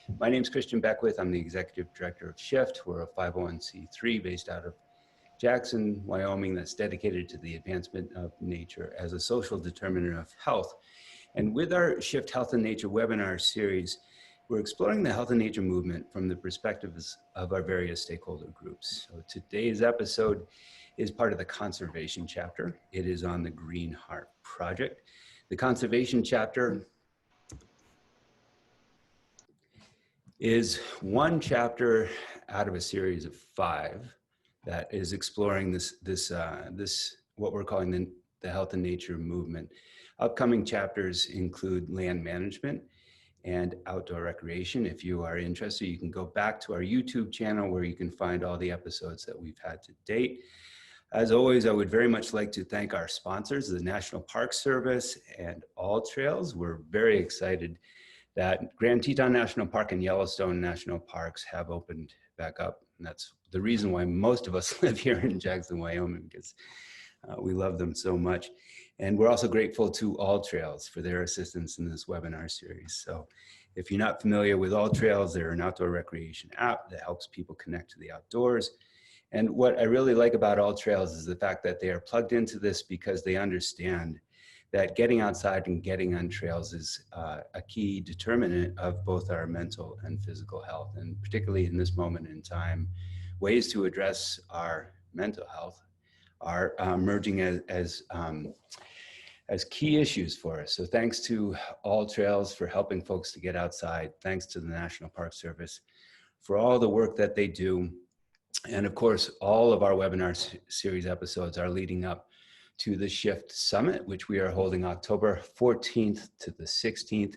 My name is Christian Beckwith. I'm the Executive Director of SHIFT. We're a 501c3 based out of Jackson, Wyoming, that's dedicated to the advancement of nature as a social determinant of health. And with our SHIFT Health and Nature webinar series, we're exploring the health and nature movement from the perspectives of our various stakeholder groups. So today's episode is part of the conservation chapter. It is on the Green Heart project. The conservation chapter is one chapter out of a series of 5 that is exploring this what we're calling the health and nature movement. Upcoming chapters include land management and outdoor recreation. If you are interested, you can go back to our YouTube channel where you can find all the episodes that we've had to date. As always, I would very much like to thank our sponsors, the National Park Service and All Trails. We're very excited that Grand Teton National Park and Yellowstone National Parks have opened back up. And that's the reason why most of us live here in Jackson, Wyoming, because we love them so much. And we're also grateful to All Trails for their assistance in this webinar series. So if you're not familiar with All Trails, they're an outdoor recreation app that helps people connect to the outdoors. And what I really like about All Trails is the fact that they are plugged into this because they understand that getting outside and getting on trails is a key determinant of both our mental and physical health. And particularly in this moment in time, ways to address our mental health are emerging as key issues for us. So thanks to All Trails for helping folks to get outside. Thanks to the National Park Service for all the work that they do. And of course, all of our webinar series episodes are leading up to the SHIFT Summit, which we are holding October 14th to the 16th.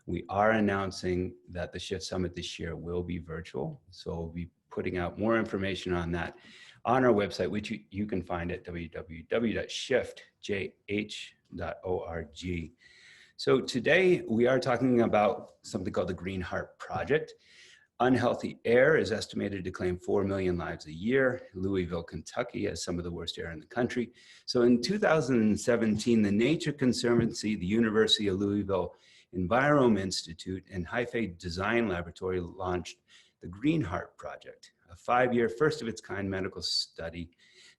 We are announcing that the SHIFT Summit this year will be virtual. So we'll be putting out more information on that on our website, which you can find at www.shiftjh.org. So today we are talking about something called the Green Heart Project. Unhealthy air is estimated to claim 4 million lives a year. Louisville, Kentucky has some of the worst air in the country. So in 2017, the Nature Conservancy, the University of Louisville Envirome Institute, and Hyphae Design Laboratory launched the Green Heart Project, a 5-year, first-of-its-kind medical study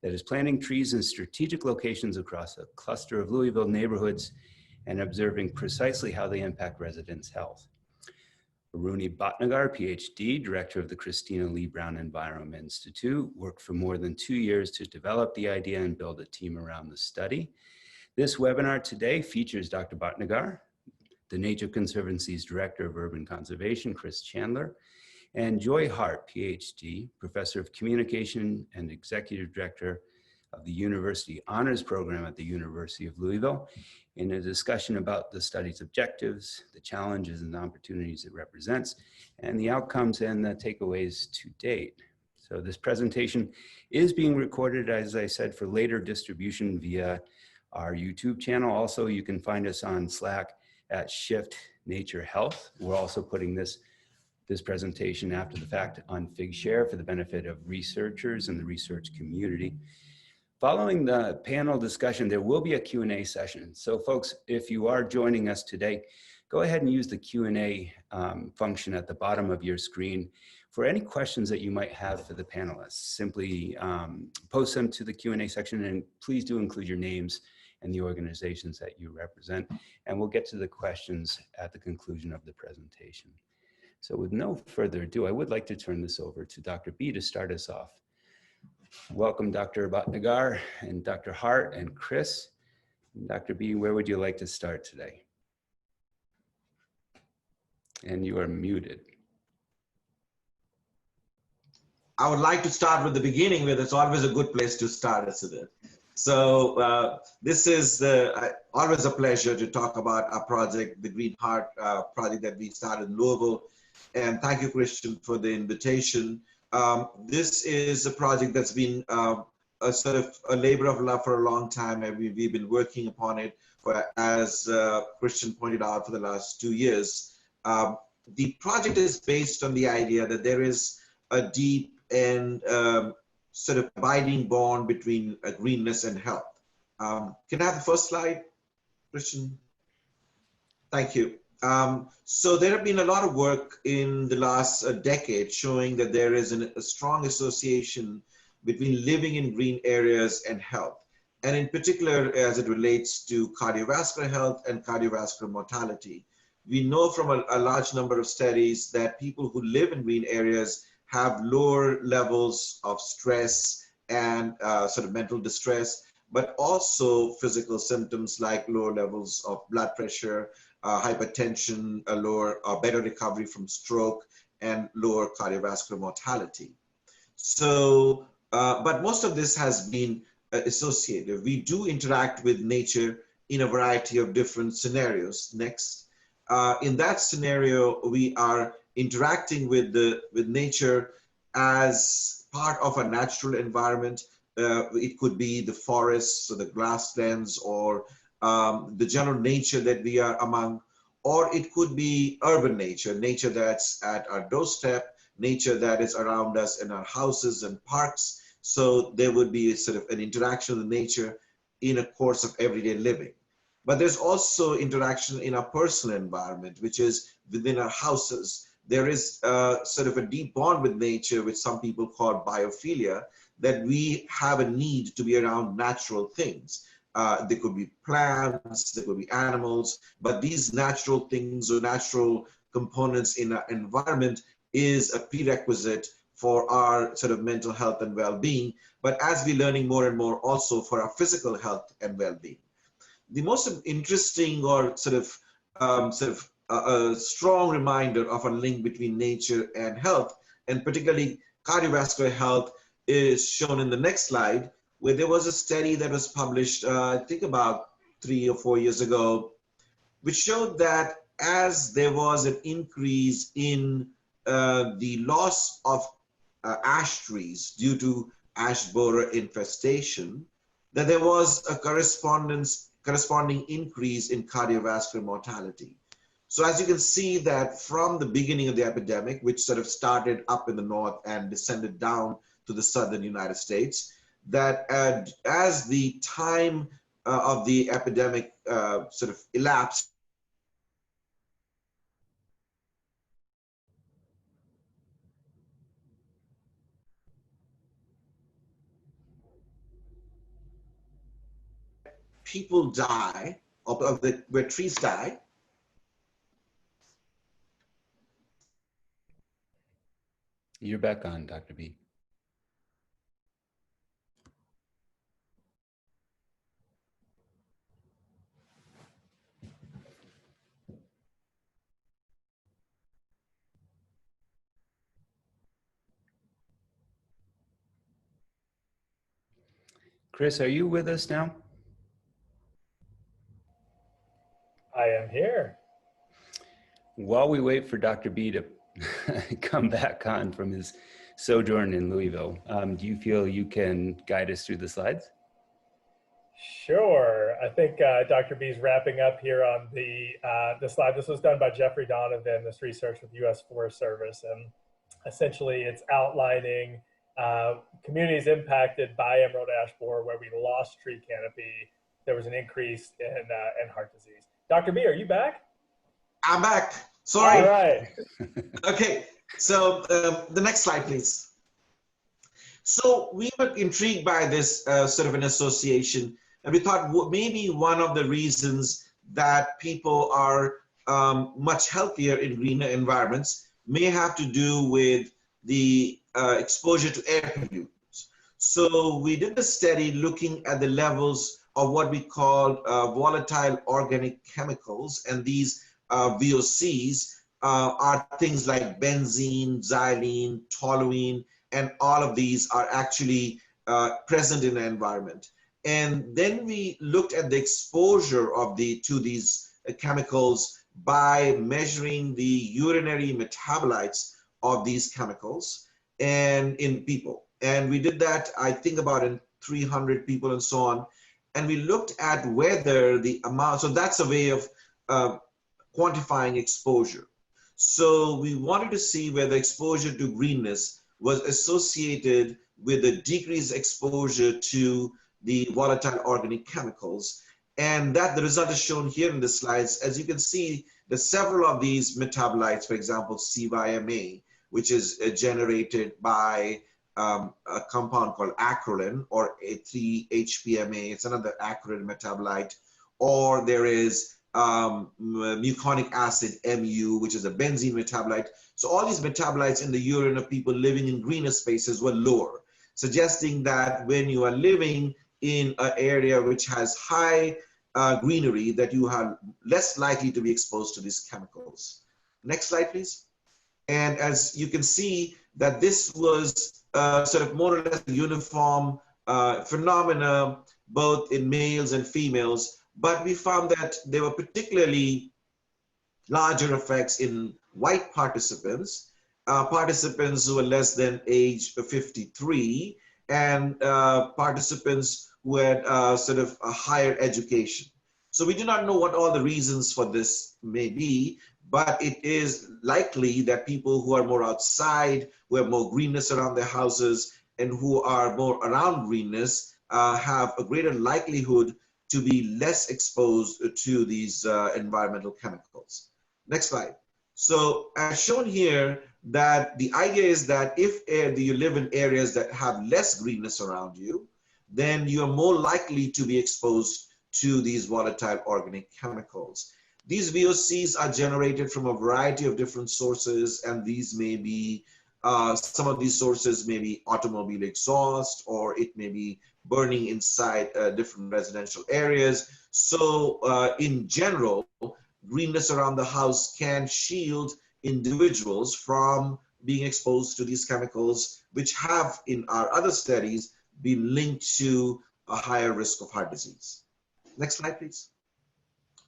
that is planting trees in strategic locations across a cluster of Louisville neighborhoods and observing precisely how they impact residents' health. Aruni Bhatnagar, PhD, director of the Christina Lee Brown Envirome Institute, worked for more than 2 years to develop the idea and build a team around the study. This webinar today features Dr. Bhatnagar, the Nature Conservancy's Director of Urban Conservation, Chris Chandler, and Joy Hart, PhD, Professor of Communication and Executive Director of the University Honors Program at the University of Louisville, in a discussion about the study's objectives, the challenges and opportunities it represents, and the outcomes and the takeaways to date. So this presentation is being recorded, as I said, for later distribution via our YouTube channel. Also, you can find us on Slack at Shift Nature Health. We're also putting this presentation after the fact on Figshare for the benefit of researchers and the research community. Following the panel discussion, there will be a Q&A session. So folks, if you are joining us today, go ahead and use the Q&A function at the bottom of your screen for any questions that you might have for the panelists. Simply post them to the Q&A section, and please do include your names and the organizations that you represent. And we'll get to the questions at the conclusion of the presentation. So with no further ado, I would like to turn this over to Dr. B to start us off. Welcome, Dr. Bhatnagar and Dr. Hart and Chris. Dr. B, where would you like to start today? And you are muted. I would like to start with the beginning, where it's always a good place to start, isn't it? So this is always a pleasure to talk about our project, the Green Heart project that we started in Louisville. And thank you, Christian, for the invitation. This is a project that's been a sort of a labor of love for a long time, and we've been working upon it for, as Christian pointed out, for the last 2 years. The project is based on the idea that there is a deep and sort of abiding bond between greenness and health. Can I have the first slide, Christian? Thank you. So there have been a lot of work in the last decade showing that there is a strong association between living in green areas and health, and in particular as it relates to cardiovascular health and cardiovascular mortality. We know from a large number of studies that people who live in green areas have lower levels of stress and sort of mental distress, but also physical symptoms like lower levels of blood pressure, hypertension, a lower or better recovery from stroke, and lower cardiovascular mortality. So, but most of this has been associated. We do interact with nature in a variety of different scenarios. Next. In that scenario, we are interacting with nature as part of a natural environment. It could be the forests or the grasslands or the general nature that we are among, or it could be urban nature, nature that's at our doorstep, nature that is around us in our houses and parks. So there would be sort of an interaction with nature in a course of everyday living. But there's also interaction in our personal environment, which is within our houses. There is sort of a deep bond with nature, which some people call biophilia, that we have a need to be around natural things. There could be plants, there could be animals, but these natural things or natural components in our environment is a prerequisite for our sort of mental health and well-being, but as we're learning more and more also for our physical health and well-being. The most interesting or sort of a strong reminder of a link between nature and health, and particularly cardiovascular health, is shown in the next slide, where there was a study that was published, I think about 3 or 4 years ago, which showed that as there was an increase in the loss of ash trees due to ash borer infestation, that there was a corresponding increase in cardiovascular mortality. So as you can see that from the beginning of the epidemic, which sort of started up in the north and descended down to the southern United States, that as the time of the epidemic sort of elapsed, people die, where trees die. You're back on, Dr. B. Chris, are you with us now? I am here. While we wait for Dr. B to come back on from his sojourn in Louisville, do you feel you can guide us through the slides? Sure. I think Dr. B is wrapping up here on the slide. This was done by Jeffrey Donovan, this research with U.S. Forest Service, and essentially it's outlining communities impacted by emerald ash borer where we lost tree canopy. There was an increase in heart disease. Dr. B, are you back? I'm back. Sorry. All right. Okay. So the next slide, please. So we were intrigued by this sort of an association, and we thought maybe one of the reasons that people are much healthier in greener environments may have to do with the exposure to air pollutants. So we did a study looking at the levels of what we call volatile organic chemicals, and these VOCs are things like benzene, xylene, toluene, and all of these are actually present in the environment. And then we looked at the exposure of to these chemicals by measuring the urinary metabolites of these chemicals and in people. And we did that, I think, about in 300 people and so on. And we looked at whether the amount, so that's a way of quantifying exposure. So we wanted to see whether exposure to greenness was associated with a decreased exposure to the volatile organic chemicals. And that the result is shown here in the slides. As you can see, the several of these metabolites, for example, CYMA, which is generated by a compound called acrolein, or 3-HPMA, it's another acrolein metabolite, or there is muconic acid, MU, which is a benzene metabolite. So all these metabolites in the urine of people living in greener spaces were lower, suggesting that when you are living in an area which has high greenery, that you are less likely to be exposed to these chemicals. Next slide, please. And as you can see, that this was sort of more or less uniform phenomena, both in males and females, but we found that there were particularly larger effects in white participants, participants who were less than age 53, and participants who had sort of a higher education. So we do not know what all the reasons for this may be, but it is likely that people who are more outside, who have more greenness around their houses, and who are more around greenness have a greater likelihood to be less exposed to these environmental chemicals. Next slide. So as shown here, that the idea is that if you live in areas that have less greenness around you, then you are more likely to be exposed to these volatile organic chemicals. These VOCs are generated from a variety of different sources, and these may be, some of these sources may be automobile exhaust, or it may be burning inside different residential areas. So in general, greenness around the house can shield individuals from being exposed to these chemicals, which have in our other studies been linked to a higher risk of heart disease. Next slide, please.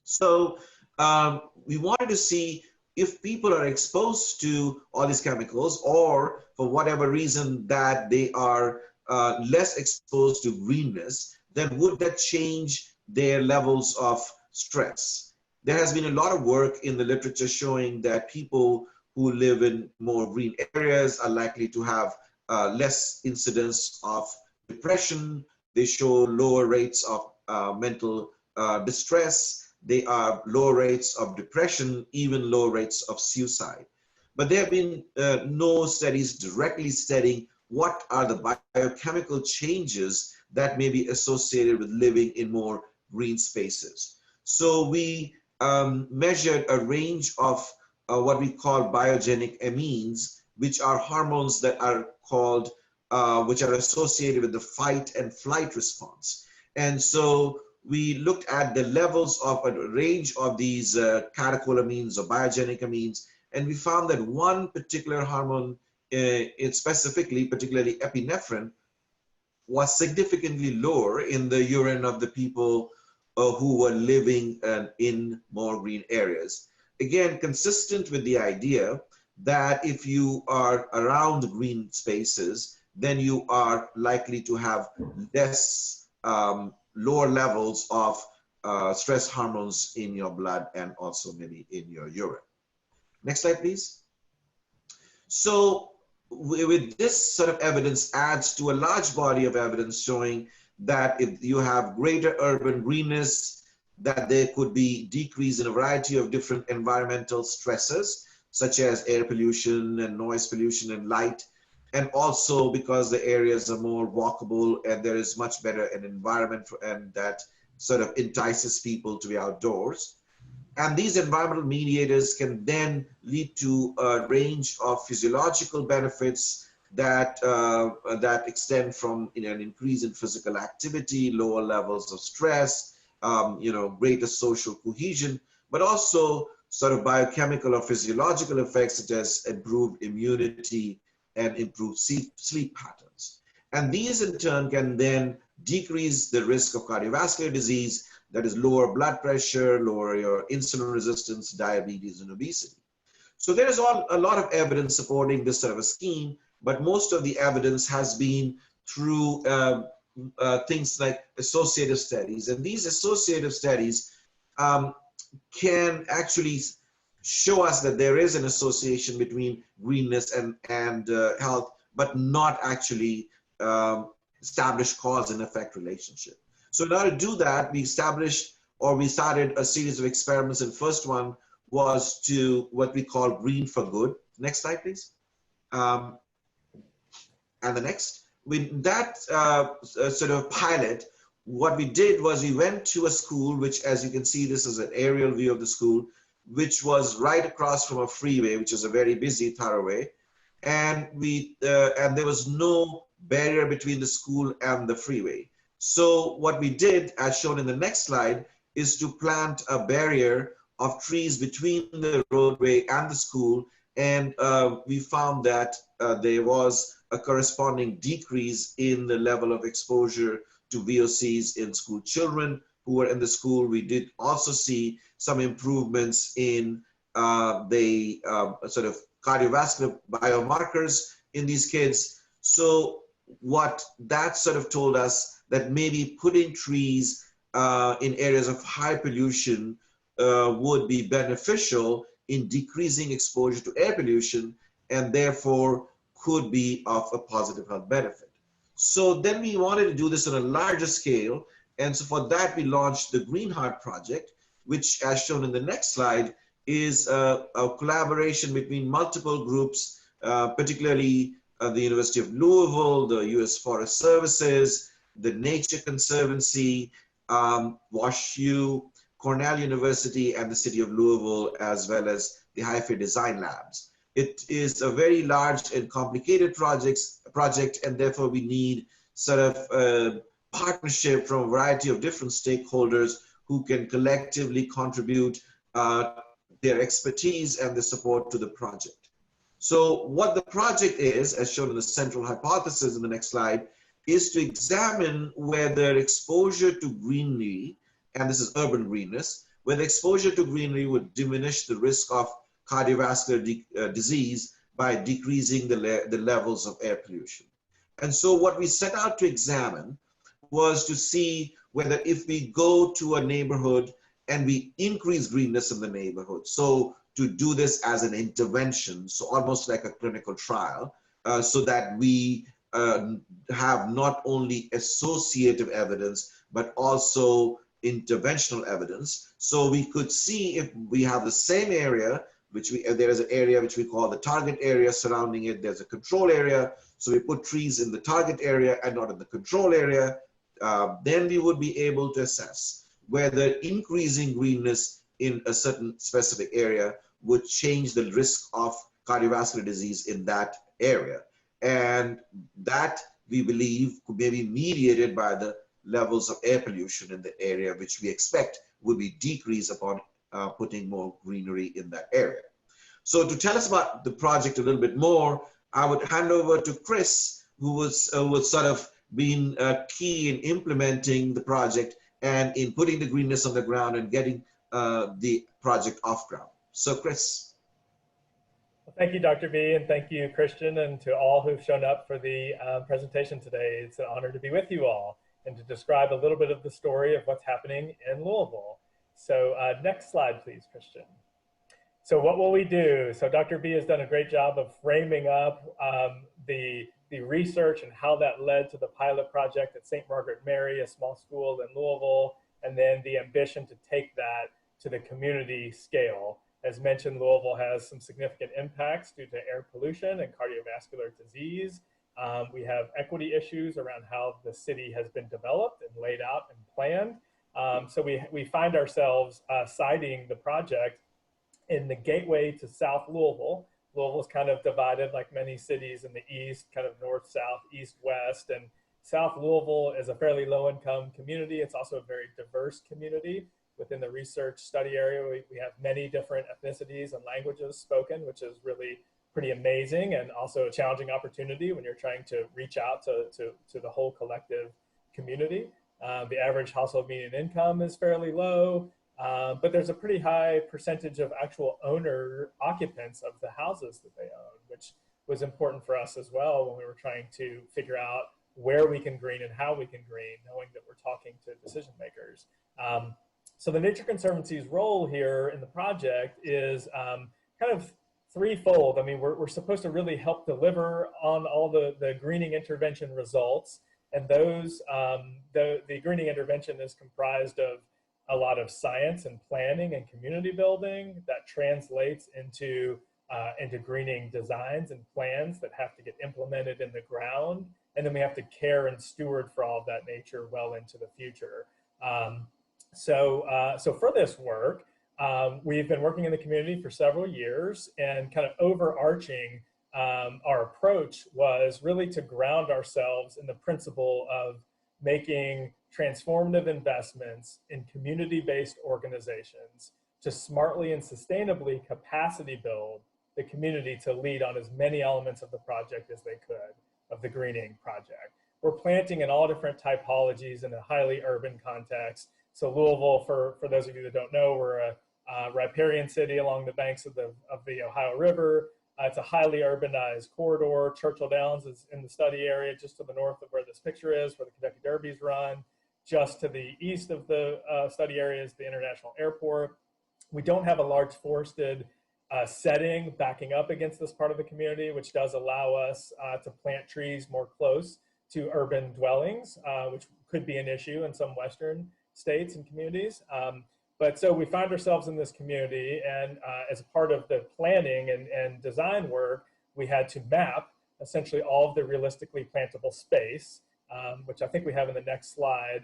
So we wanted to see if people are exposed to all these chemicals, or for whatever reason that they are less exposed to greenness, then would that change their levels of stress? There has been a lot of work in the literature showing that people who live in more green areas are likely to have less incidence of depression. They show lower rates of mental distress. They are lower rates of depression, even lower rates of suicide. But there have been no studies directly studying what are the biochemical changes that may be associated with living in more green spaces. So we measured a range of what we call biogenic amines, which are hormones that are called, which are associated with the fight and flight response. And so we looked at the levels of a range of these catecholamines or biogenic amines, and we found that one particular hormone, specifically, particularly epinephrine, was significantly lower in the urine of the people who were living in more green areas. Again, consistent with the idea that if you are around green spaces, then you are likely to have less lower levels of stress hormones in your blood and also maybe in your urine. Next slide, please. So with this sort of evidence adds to a large body of evidence showing that if you have greater urban greenness, that there could be decrease in a variety of different environmental stresses, such as air pollution and noise pollution and light. And also because the areas are more walkable and there is much better an environment and that sort of entices people to be outdoors. And these environmental mediators can then lead to a range of physiological benefits that, that extend from an increase in physical activity, lower levels of stress, greater social cohesion, but also sort of biochemical or physiological effects such as improved immunity and improved sleep patterns. And these in turn can then decrease the risk of cardiovascular disease, that is lower blood pressure, lower your insulin resistance, diabetes, and obesity. So there is a lot of evidence supporting this sort of a scheme, but most of the evidence has been through things like associative studies. And these associative studies can actually show us that there is an association between greenness and health, but not actually establish cause and effect relationship. So in order to do that, we established or we started a series of experiments. And first one was to what we call green for good. Next slide, please. And the next. With that sort of pilot, what we did was we went to a school, which, as you can see, this is an aerial view of the school, which was right across from a freeway, which is a very busy thoroughway. And there was no barrier between the school and the freeway. So what we did, as shown in the next slide, is to plant a barrier of trees between the roadway and the school. And we found that there was a corresponding decrease in the level of exposure to VOCs in school children who were in the school. We did also see some improvements in the sort of cardiovascular biomarkers in these kids. So what that sort of told us, that maybe putting trees in areas of high pollution would be beneficial in decreasing exposure to air pollution, and therefore could be of a positive health benefit. So then we wanted to do this on a larger scale. And so for that, we launched the Green Heart Project, which, as shown in the next slide, is a collaboration between multiple groups, particularly the University of Louisville, the U.S. Forest Services, the Nature Conservancy, WashU, Cornell University, and the City of Louisville, as well as the Hyphae Design Labs. It is a very large and complicated project, and therefore we need sort of a partnership from a variety of different stakeholders who can collectively contribute their expertise and the support to the project. So what the project is, as shown in the central hypothesis in the next slide, is to examine whether exposure to greenery, and this is urban greenness, whether exposure to greenery would diminish the risk of cardiovascular disease by decreasing the levels of air pollution. And so what we set out to examine was to see whether if we go to a neighborhood and we increase greenness in the neighborhood, so to do this as an intervention, so almost like a clinical trial, so that we have not only associative evidence, but also interventional evidence. So we could see if we have the same area, there is an area which we call the target area surrounding it. There's a control area. So we put trees in the target area and not in the control area. Then we would be able to assess whether increasing greenness in a certain specific area would change the risk of cardiovascular disease in that area. And that, we believe, could be mediated by the levels of air pollution in the area, which we expect would be decreased upon putting more greenery in that area. So to tell us about the project a little bit more, I would hand over to Chris, who was sort of been key in implementing the project and in putting the greenness on the ground and getting the project off ground. So Chris. Well, thank you, Dr. B, and thank you, Christian, and to all who've shown up for the presentation today. It's an honor to be with you all and to describe a little bit of the story of what's happening in Louisville. So next slide, please, Christian. So what will we do? So Dr. B has done a great job of framing up the research and how that led to the pilot project at St. Margaret Mary, a small school in Louisville, and then the ambition to take that to the community scale. As mentioned, Louisville has some significant impacts due to air pollution and cardiovascular disease. We have equity issues around how the city has been developed and laid out and planned. So we find ourselves citing the project in the gateway to South Louisville. Louisville is kind of divided like many cities in the east, kind of north, south, east, west. And South Louisville is a fairly low income community. It's also a very diverse community. Within the research study area, we have many different ethnicities and languages spoken, which is really pretty amazing and also a challenging opportunity when you're trying to reach out to the whole collective community. The average household median income is fairly low, but there's a pretty high percentage of actual occupants of the houses that they own, which was important for us as well when we were trying to figure out where we can green and how we can green, knowing that we're talking to decision makers. So the Nature Conservancy's role here in the project is kind of threefold. I mean, we're supposed to really help deliver on all the greening intervention results. And those, the greening intervention is comprised of a lot of science and planning and community building that translates into greening designs and plans that have to get implemented in the ground. And then we have to care and steward for all of that nature well into the future. So for this work, we've been working in the community for several years, and kind of overarching our approach was really to ground ourselves in the principle of making transformative investments in community-based organizations to smartly and sustainably capacity build the community to lead on as many elements of the project as they could, of the greening project. We're planting in all different typologies in a highly urban context. So Louisville, for those of you that don't know, we're a riparian city along the banks of the Ohio River. It's a highly urbanized corridor. Churchill Downs is in the study area just to the north of where this picture is, where the Kentucky Derby's run. Just to the east of the study area is the International Airport. We don't have a large forested setting backing up against this part of the community, which does allow us to plant trees more close to urban dwellings, which could be an issue in some Western states and communities. But so we find ourselves in this community, and as a part of the planning and design work, we had to map essentially all of the realistically plantable space, which I think we have in the next slide.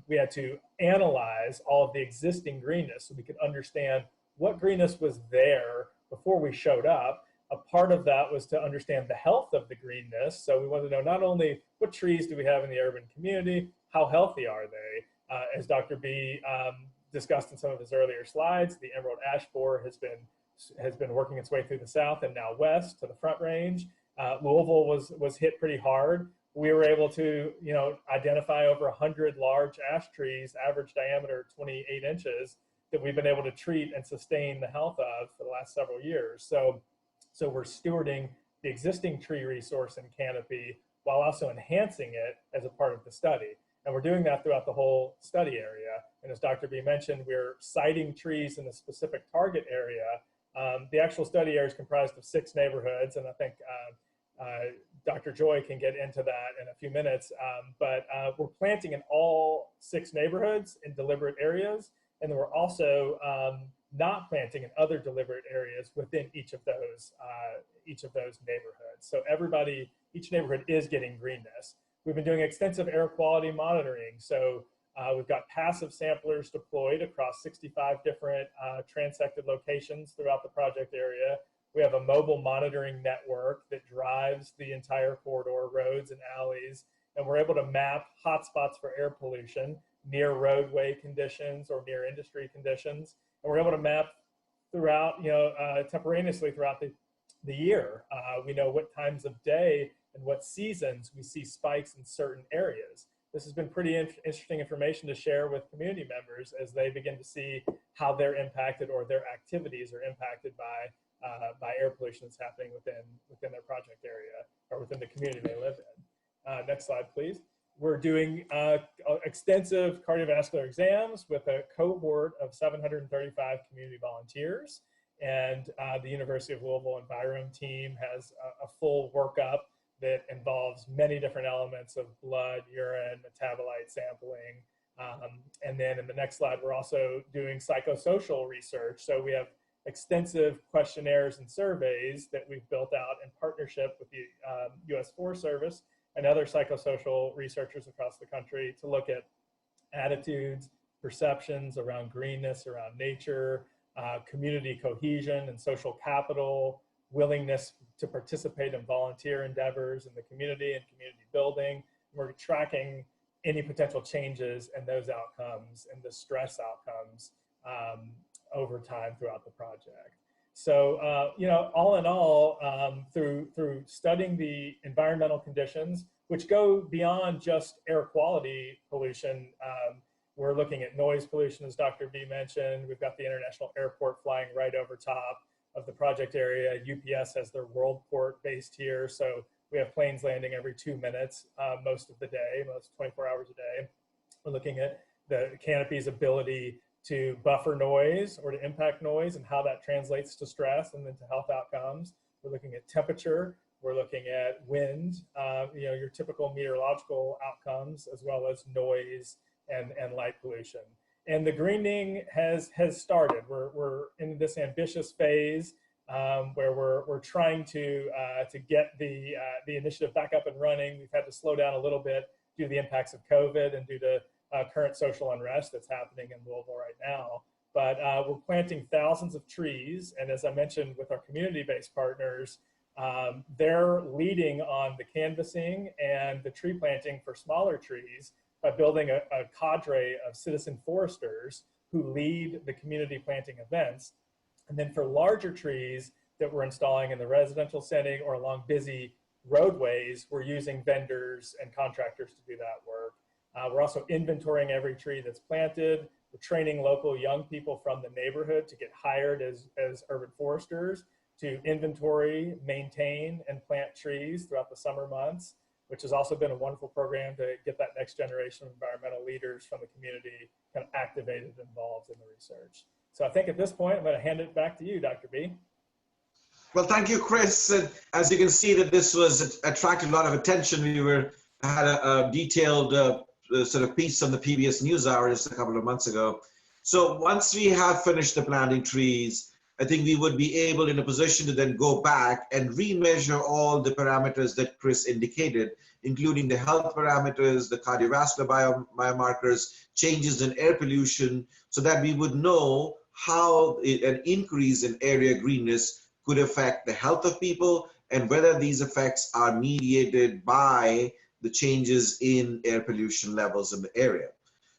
We had to analyze all of the existing greenness so we could understand what greenness was there before we showed up. A part of that was to understand the health of the greenness. So we wanted to know not only what trees do we have in the urban community, how healthy are they? As Dr. B discussed in some of his earlier slides, the emerald ash borer has been working its way through the south and now west to the Front Range. Louisville was hit pretty hard. We were able to, identify over 100 large ash trees, average diameter 28 inches, that we've been able to treat and sustain the health of for the last several years. So we're stewarding the existing tree resource and canopy while also enhancing it as a part of the study. And we're doing that throughout the whole study area. And as Dr. B mentioned, we're siting trees in a specific target area. The actual study area is comprised of 6 neighborhoods, and I think Dr. Joy can get into that in a few minutes. But we're planting in all 6 neighborhoods in deliberate areas, and then we're also not planting in other deliberate areas within each of those neighborhoods. So each neighborhood is getting greenness. We've been doing extensive air quality monitoring. So we've got passive samplers deployed across 65 different transected locations throughout the project area. We have a mobile monitoring network that drives the entire corridor, roads and alleys, and we're able to map hotspots for air pollution near roadway conditions or near industry conditions. And we're able to map throughout, temporaneously throughout the year. We know what times of day and what seasons we see spikes in certain areas. This has been pretty interesting information to share with community members as they begin to see how they're impacted or their activities are impacted by air pollution that's happening within their project area or within the community they live in. Next slide, please. We're doing extensive cardiovascular exams with a cohort of 735 community volunteers. And the University of Louisville Envirome team has a full workup that involves many different elements of blood, urine, metabolite sampling. And then in the next slide, we're also doing psychosocial research. So we have extensive questionnaires and surveys that we've built out in partnership with the U.S. Forest Service and other psychosocial researchers across the country to look at attitudes, perceptions around greenness, around nature, community cohesion and social capital, willingness to participate in volunteer endeavors in the community and community building. We're tracking any potential changes in those outcomes and the stress outcomes over time throughout the project. So, all in all, through studying the environmental conditions, which go beyond just air quality pollution, we're looking at noise pollution, as Dr. B mentioned. We've got the International Airport flying right over top of the project area. UPS has their Worldport based here, so we have planes landing every 2 minutes most of the day, most 24 hours a day. We're looking at the canopy's ability to buffer noise or to impact noise and how that translates to stress and then to health outcomes. We're looking at temperature. We're looking at wind, your typical meteorological outcomes, as well as noise and light pollution. And the greening has started. We're in this ambitious phase where we're trying to get the initiative back up and running. We've had to slow down a little bit due to the impacts of COVID and due to current social unrest that's happening in Louisville right now. But we're planting thousands of trees, and as I mentioned with our community-based partners, they're leading on the canvassing and the tree planting for smaller trees by building a cadre of citizen foresters who lead the community planting events. And then for larger trees that we're installing in the residential setting or along busy roadways, we're using vendors and contractors to do that work. We're also inventorying every tree that's planted. We're training local young people from the neighborhood to get hired as urban foresters to inventory, maintain, and plant trees throughout the summer months, which has also been a wonderful program to get that next generation of environmental leaders from the community kind of activated and involved in the research. So I think at this point, I'm going to hand it back to you, Dr. B. Well, thank you, Chris. And as you can see, that this was attracted a lot of attention. We had a detailed sort of piece on the PBS NewsHour just a couple of months ago. So once we have finished the planting trees, I think we would be able in a position to then go back and remeasure all the parameters that Chris indicated, including the health parameters, the cardiovascular biomarkers, changes in air pollution, so that we would know how an increase in area greenness could affect the health of people and whether these effects are mediated by the changes in air pollution levels in the area.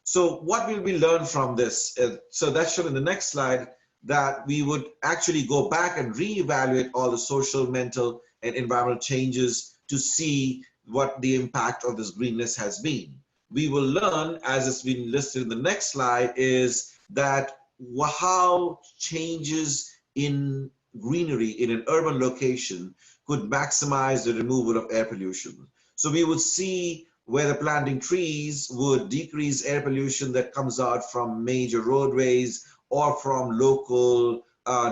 So what will we learn from this? So that's shown in the next slide, that we would actually go back and reevaluate all the social, mental, and environmental changes to see what the impact of this greenness has been. We will learn, as it's been listed in the next slide, is that how changes in greenery in an urban location could maximize the removal of air pollution. So we would see whether planting trees would decrease air pollution that comes out from major roadways or from local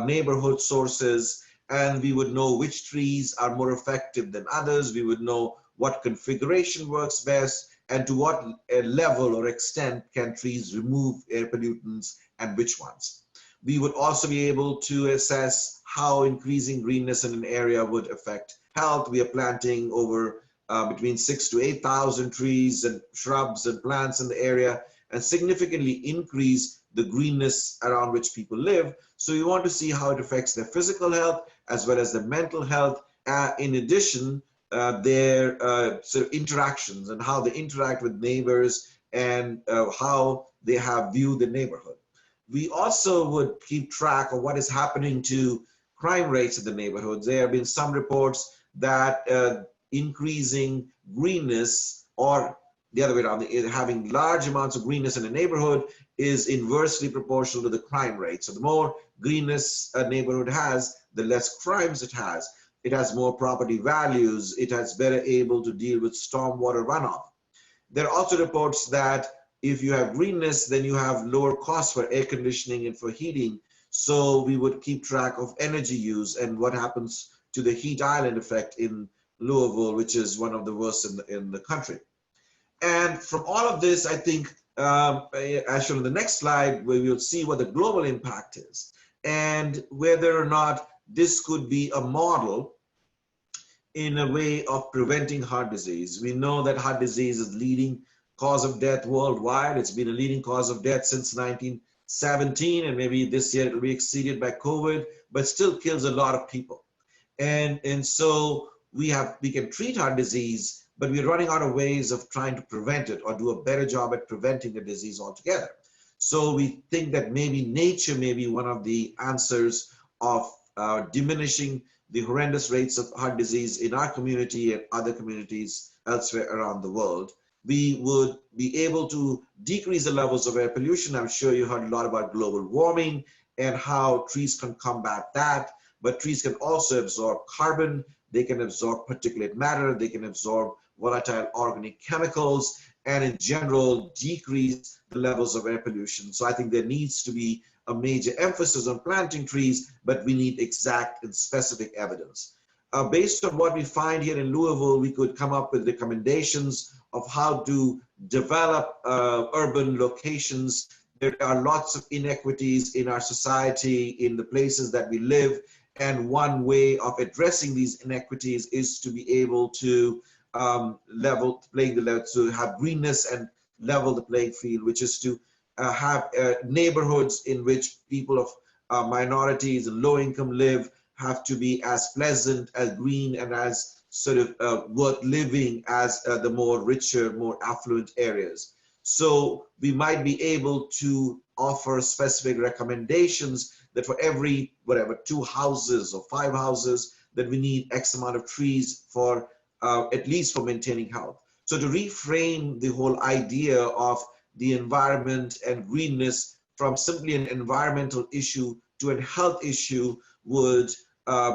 neighborhood sources, and we would know which trees are more effective than others. We would know what configuration works best and to what level or extent can trees remove air pollutants and which ones. We would also be able to assess how increasing greenness in an area would affect health. We are planting over between 6,000 to 8,000 trees and shrubs and plants in the area, and significantly increase the greenness around which people live. So we want to see how it affects their physical health as well as their mental health. In addition, their sort of interactions and how they interact with neighbors and how they have viewed the neighborhood. We also would keep track of what is happening to crime rates in the neighborhoods. There have been some reports that increasing greenness, or the other way around, having large amounts of greenness in a neighborhood is inversely proportional to the crime rate. So the more greenness a neighborhood has, the less crimes it has. It has more property values. It has better able to deal with stormwater runoff. There are also reports that if you have greenness, then you have lower costs for air conditioning and for heating. So we would keep track of energy use and what happens to the heat island effect in Louisville, which is one of the worst in the country. And from all of this, I think, as shown in the next slide, we will see what the global impact is and whether or not this could be a model in a way of preventing heart disease. We know that heart disease is the leading cause of death worldwide. It's been a leading cause of death since 1917, and maybe this year it will be exceeded by COVID, but still kills a lot of people. And so we can treat heart disease, but we're running out of ways of trying to prevent it or do a better job at preventing the disease altogether. So we think that maybe nature may be one of the answers of diminishing the horrendous rates of heart disease in our community and other communities elsewhere around the world. We would be able to decrease the levels of air pollution. I'm sure you heard a lot about global warming and how trees can combat that, but trees can also absorb carbon. They can absorb particulate matter. They can absorb volatile organic chemicals, and in general, decrease the levels of air pollution. So I think there needs to be a major emphasis on planting trees, but we need exact and specific evidence. Based on what we find here in Louisville, we could come up with recommendations of how to develop urban locations there are lots of inequities in our society, in the places that we live. And one way of addressing these inequities is to be able to level playing the level, to have greenness and level the playing field, which is to have neighborhoods in which people of minorities and low income live have to be as pleasant, as green, and as sort of worth living as the more richer, more affluent areas. So we might be able to offer specific recommendations that for every, whatever, 2 houses or 5 houses, that we need X amount of trees for, at least for maintaining health. So to reframe the whole idea of the environment and greenness from simply an environmental issue to a health issue would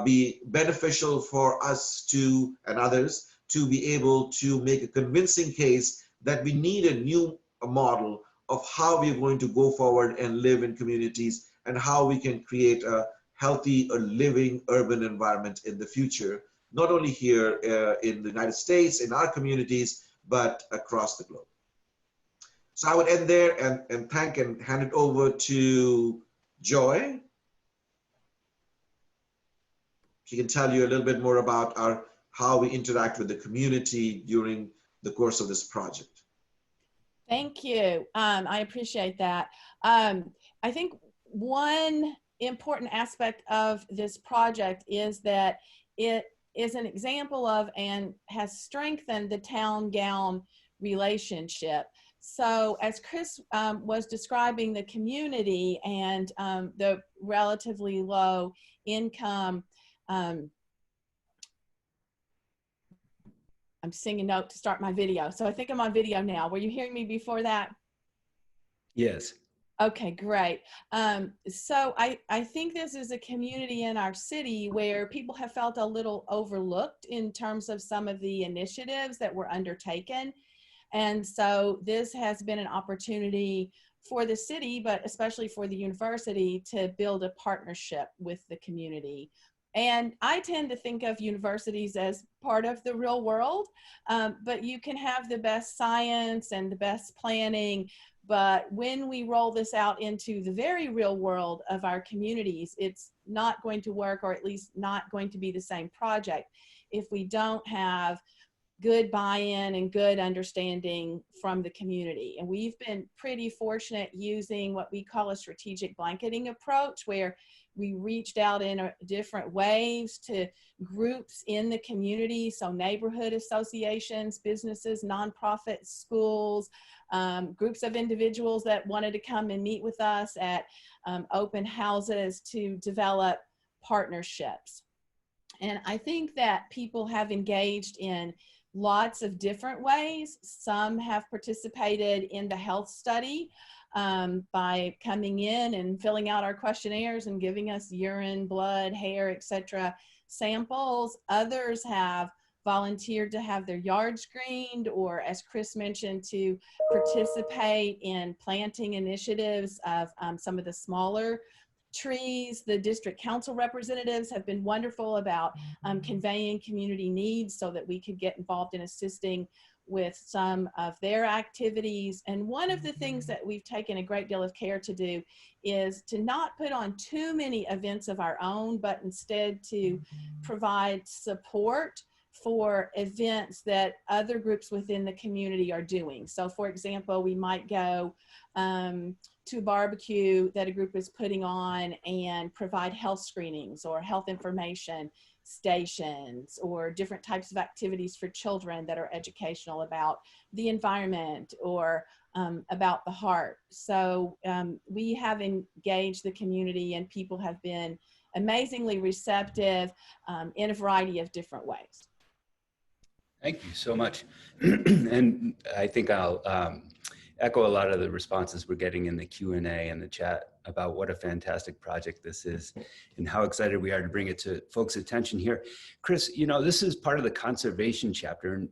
be beneficial for us to, and others, to be able to make a convincing case that we need a new model of how we're going to go forward and live in communities, and how we can create a healthy, living urban environment in the future, not only here in the United States, in our communities, but across the globe. So I would end there and thank and hand it over to Joy. She can tell you a little bit more about how we interact with the community during the course of this project. Thank you. I appreciate that. I think one important aspect of this project is that it is an example of and has strengthened the town-gown relationship. So as Chris was describing the community and the relatively low income, I'm singing a note to start my video. So I think I'm on video now. Were you hearing me before that? Yes. Okay, great. So I think this is a community in our city where people have felt a little overlooked in terms of some of the initiatives that were undertaken. And so this has been an opportunity for the city, but especially for the university, to build a partnership with the community. And I tend to think of universities as part of the real world, but you can have the best science and the best planning, but when we roll this out into the very real world of our communities, it's not going to work, or at least not going to be the same project, if we don't have good buy-in and good understanding from the community. And we've been pretty fortunate using what we call a strategic blanketing approach, where we reached out in different waves to groups in the community, so neighborhood associations, businesses, nonprofits, schools, groups of individuals that wanted to come and meet with us at open houses to develop partnerships. And I think that people have engaged in lots of different ways. Some have participated in the health study by coming in and filling out our questionnaires and giving us urine, blood, hair, etc. samples. Others have volunteered to have their yard screened, or, as Chris mentioned, to participate in planting initiatives of some of the smaller trees. The district council representatives have been wonderful about conveying community needs so that we could get involved in assisting with some of their activities. And one of the things that we've taken a great deal of care to do is to not put on too many events of our own, but instead to provide support for events that other groups within the community are doing. So for example, we might go to a barbecue that a group is putting on and provide health screenings or health information stations, or different types of activities for children that are educational about the environment or about the heart. So we have engaged the community, and people have been amazingly receptive in a variety of different ways. Thank you so much. And I think I'll echo a lot of the responses we're getting in the Q&A and the chat about what a fantastic project this is and how excited we are to bring it to folks' attention here. Chris, you know, this is part of the conservation chapter. And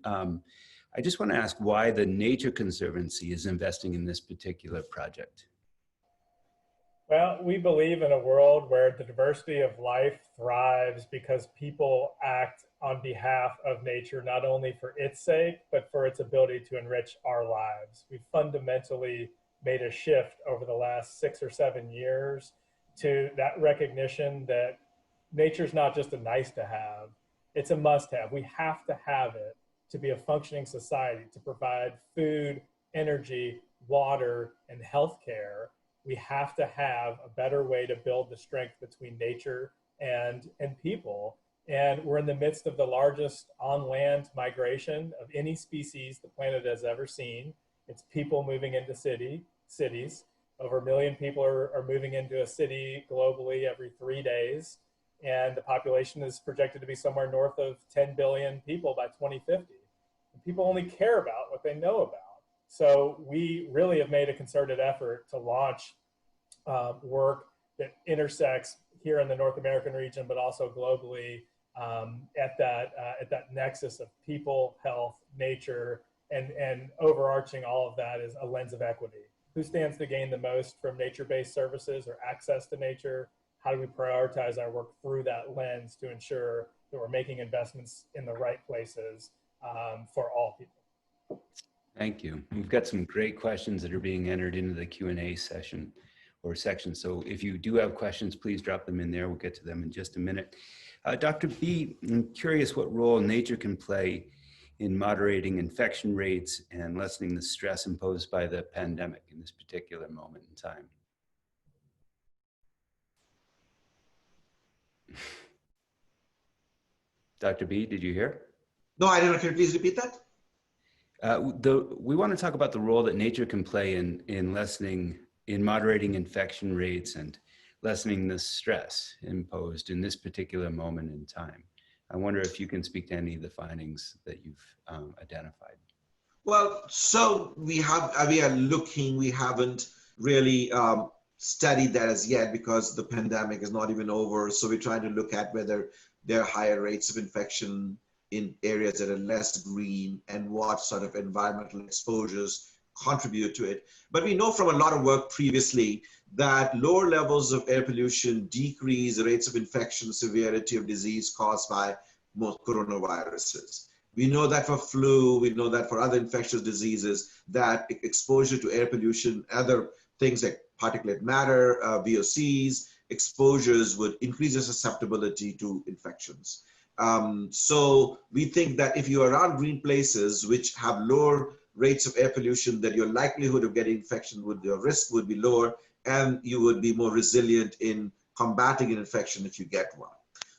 I just want to ask why the Nature Conservancy is investing in this particular project. Well, we believe in a world where the diversity of life thrives because people act on behalf of nature, not only for its sake, but for its ability to enrich our lives. We fundamentally made a shift over the last 6 or 7 years to that recognition that nature's not just a nice to have, it's a must have. We have to have it to be a functioning society, to provide food, energy, water, and healthcare. We have to have a better way to build the strength between nature and people. And we're in the midst of the largest on-land migration of any species the planet has ever seen. It's people moving into cities. Over 1 million people are moving into a city globally every 3 days. And the population is projected to be somewhere north of 10 billion people by 2050. And people only care about what they know about. So we really have made a concerted effort to launch work that intersects here in the North American region, but also globally at that nexus of people, health, nature, and overarching all of that is a lens of equity. Who stands to gain the most from nature-based services or access to nature? How do we prioritize our work through that lens to ensure that we're making investments in the right places for all people? Thank you. We've got some great questions that are being entered into the Q&A session or section. So if you do have questions, please drop them in there. We'll get to them in just a minute. Dr. B, I'm curious what role nature can play in moderating infection rates and lessening the stress imposed by the pandemic in this particular moment in time. Dr. B, did you hear? No, I don't know. Can you please repeat that? We want to talk about the role that nature can play in moderating infection rates and lessening the stress imposed in this particular moment in time. I wonder if you can speak to any of the findings that you've identified. Well, so we are looking, we haven't really studied that as yet because the pandemic is not even over. So we're trying to look at whether there are higher rates of infection in areas that are less green and what sort of environmental exposures contribute to it. But we know from a lot of work previously that lower levels of air pollution decrease the rates of infection, severity of disease caused by most coronaviruses. We know that for flu, we know that for other infectious diseases, that exposure to air pollution, other things like particulate matter, VOCs, exposures would increase the susceptibility to infections. So we think that if you're around green places which have lower rates of air pollution, that your likelihood of getting infection your risk would be lower, and you would be more resilient in combating an infection if you get one.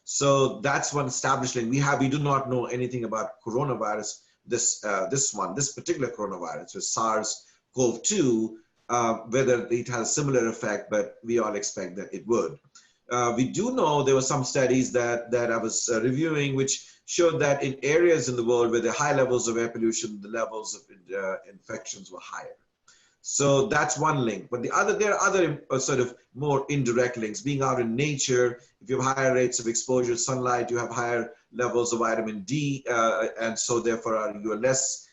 So that's one established link. We do not know anything about coronavirus, this particular coronavirus, with SARS-CoV-2, whether it has a similar effect, but we all expect that it would. We do know there were some studies that I was reviewing which showed that in areas in the world where there are high levels of air pollution, the levels of infections were higher. So that's one link. But there are other sort of more indirect links. Being out in nature, if you have higher rates of exposure to sunlight, you have higher levels of vitamin D, and so therefore you are less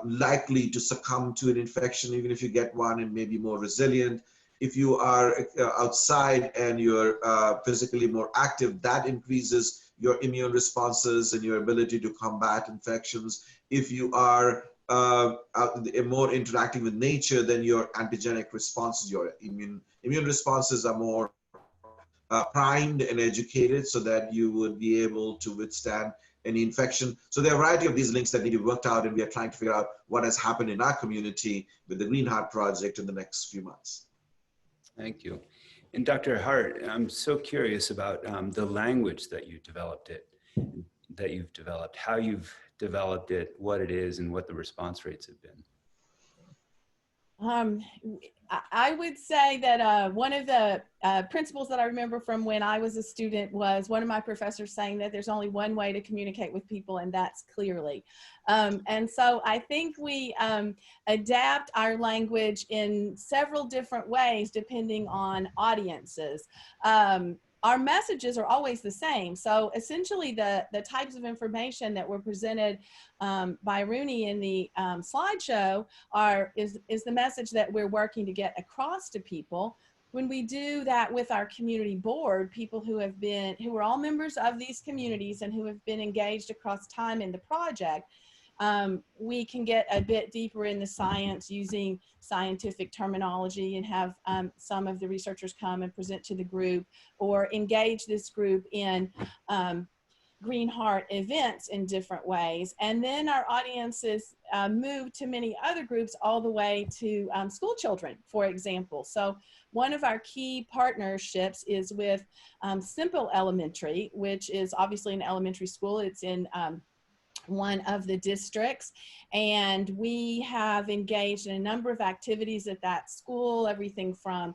likely to succumb to an infection, even if you get one, and maybe more resilient. If you are outside and you're physically more active, that increases your immune responses and your ability to combat infections. If you are more interacting with nature, then your antigenic responses, your immune responses are more primed and educated so that you would be able to withstand any infection. So there are a variety of these links that need to be worked out, and we are trying to figure out what has happened in our community with the Green Heart Project in the next few months. Thank you. And Dr. Hart, I'm so curious about the language that you've developed, how you've developed it, what it is, and what the response rates have been. I would say that one of the principles that I remember from when I was a student was one of my professors saying that there's only one way to communicate with people, and that's clearly. And so I think we adapt our language in several different ways depending on audiences. Our messages are always the same. So essentially the types of information that were presented by Aruni in the slideshow is the message that we're working to get across to people. When we do that with our community board, people who are all members of these communities and who have been engaged across time in the project, we can get a bit deeper in the science using scientific terminology and have some of the researchers come and present to the group, or engage this group in Green Heart events in different ways. And then our audiences move to many other groups, all the way to school children, for example. So one of our key partnerships is with Simple Elementary, which is obviously an elementary school. It's in one of the districts, and we have engaged in a number of activities at that school, everything from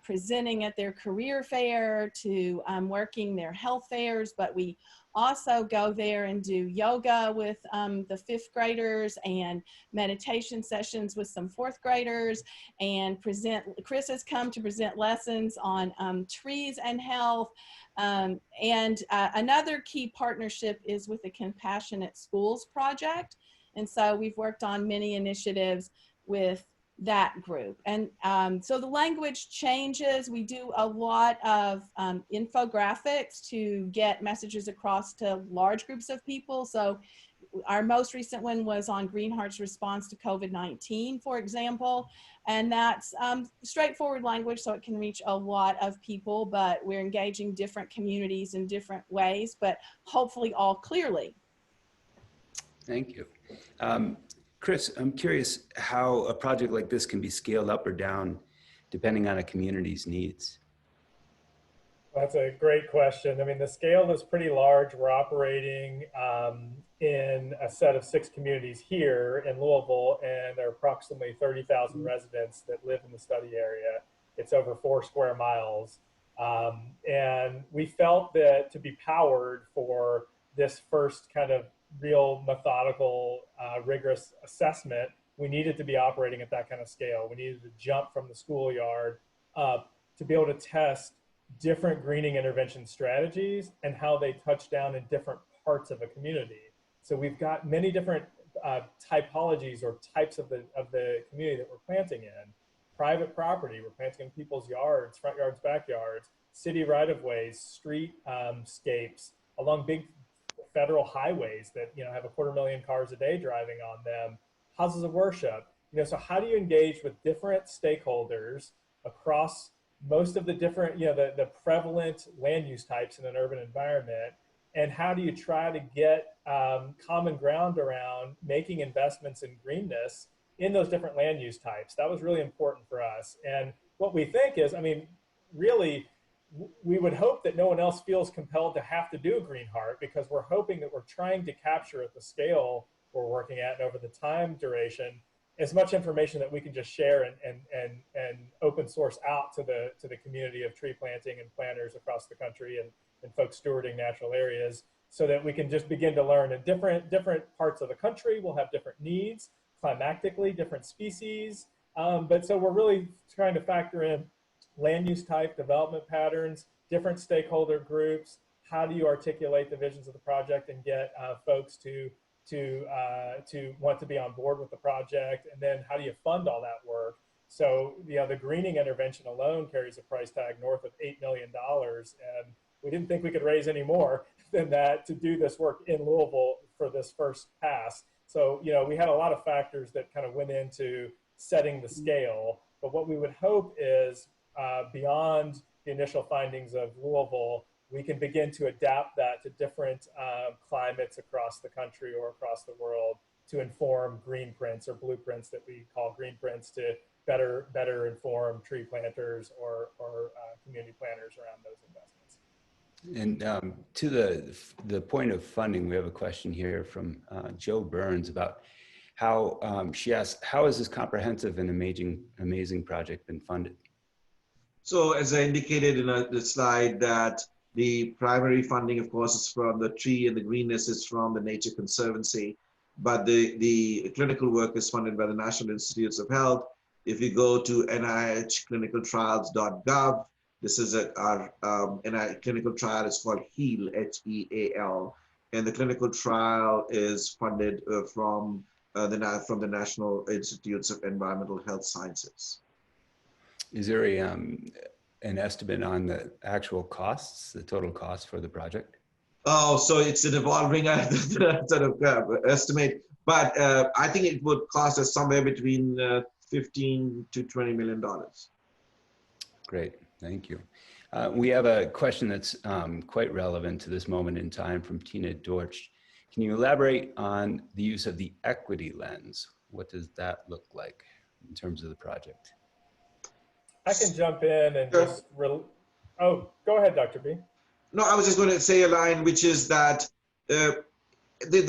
presenting at their career fair to working their health fairs, but we also go there and do yoga with the 5th graders and meditation sessions with some 4th graders, and Chris has come to present lessons on trees and health. Another key partnership is with the Compassionate Schools Project. And so we've worked on many initiatives with that group. And so the language changes. We do a lot of infographics to get messages across to large groups of people. So our most recent one was on Green Heart's response to COVID-19, for example. And that's straightforward language, so it can reach a lot of people, but we're engaging different communities in different ways, but hopefully all clearly. Thank you. Chris, I'm curious how a project like this can be scaled up or down depending on a community's needs. That's a great question. I mean, the scale is pretty large. We're operating in a set of 6 communities here in Louisville, and there are approximately 30,000 residents that live in the study area. It's over 4 square miles. And we felt that to be powered for this first kind of real methodical, rigorous assessment, we needed to be operating at that kind of scale. We needed to jump from the schoolyard up to be able to test different greening intervention strategies and how they touch down in different parts of a community. So we've got many different typologies or types of the community that we're planting in. Private property, we're planting in people's yards, front yards, backyards, city right-of-ways, streetscapes, along big federal highways that have 250,000 cars a day driving on them, houses of worship. So how do you engage with different stakeholders across most of the different, the prevalent land use types in an urban environment, and how do you try to get common ground around making investments in greenness in those different land use types? That was really important for us. And what we think is, really, we would hope that no one else feels compelled to have to do a Green Heart, because we're hoping that we're trying to capture at the scale we're working at and over the time duration as much information that we can just share and open source out to the community of tree planting and planters across the country and folks stewarding natural areas, so that we can just begin to learn in different parts of the country. We'll have different needs, climatically, different species. But so we're really trying to factor in land use type, development patterns, different stakeholder groups. How do you articulate the visions of the project and get folks to want to be on board with the project? And then how do you fund all that work? So the greening intervention alone carries a price tag north of $8 million, and we didn't think we could raise any more than that to do this work in Louisville for this first pass. So we had a lot of factors that kind of went into setting the scale, but what we would hope is beyond the initial findings of Louisville, we can begin to adapt that to different climates across the country or across the world to inform green prints or blueprints that we call green prints to better inform tree planters or community planners around those investments. And to the point of funding, we have a question here from Joe Burns about how she asks, how has this comprehensive and amazing project been funded? So as I indicated in the slide, that the primary funding, of course, is from the tree, and the greenness is from the Nature Conservancy. But the clinical work is funded by the National Institutes of Health. If you go to NIHclinicaltrials.gov, this is our NIH clinical trial is called HEAL, H-E-A-L. And the clinical trial is funded from the National Institutes of Environmental Health Sciences. Is there an estimate on the actual costs, the total cost for the project? Oh, so it's an evolving sort of estimate. But I think it would cost us somewhere between 15 to $20 million. Great, thank you. We have a question that's quite relevant to this moment in time from Tina Dorch. Can you elaborate on the use of the equity lens? What does that look like in terms of the project? I can jump in and Sure. just, oh, go ahead, Dr. B. No, I was just going to say a line, which is that the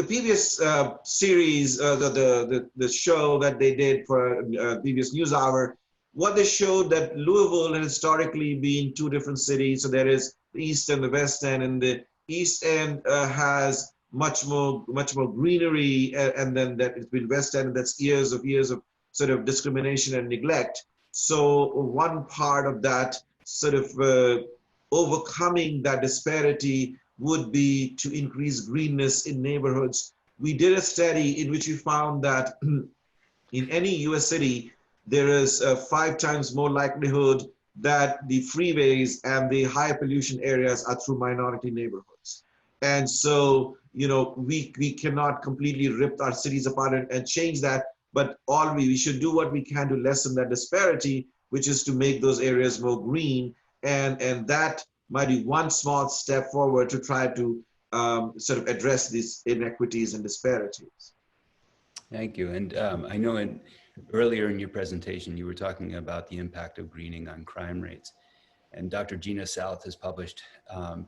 previous series, the show that they did for previous news hour, what they showed that Louisville has historically been two different cities. So there is the East and the West End, and the East End has much more greenery, and then that it's been West End, and that's years of sort of discrimination and neglect. So one part of that sort of overcoming that disparity would be to increase greenness in neighborhoods. We did a study in which we found that in any US city, there is 5 times more likelihood that the freeways and the high pollution areas are through minority neighborhoods. And so, you know, we cannot completely rip our cities apart and change that, but we should do what we can to lessen that disparity, which is to make those areas more green. And that might be one small step forward to try to sort of address these inequities and disparities. Thank you. And I know earlier in your presentation, you were talking about the impact of greening on crime rates. And Dr. Gina South has published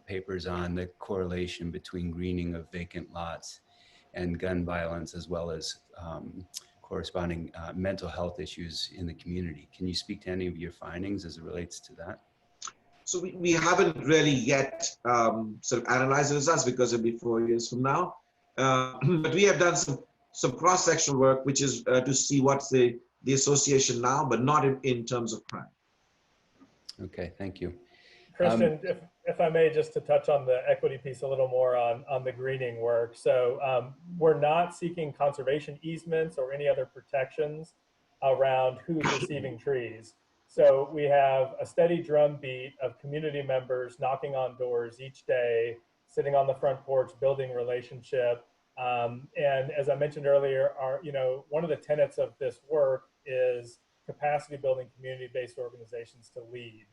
papers on the correlation between greening of vacant lots and gun violence, as well as corresponding mental health issues in the community. Can you speak to any of your findings as it relates to that? So we haven't really yet sort of analyzed the results because it'll be 4 years from now. But we have done some cross-sectional work, which is to see what's the association now, but not in terms of crime. Okay, thank you. Christian, if I may, just to touch on the equity piece a little more on the greening work. So we're not seeking conservation easements or any other protections around who's receiving trees. So we have a steady drumbeat of community members knocking on doors each day, sitting on the front porch, building relationship. And as I mentioned earlier, one of the tenets of this work is capacity building community-based organizations to lead.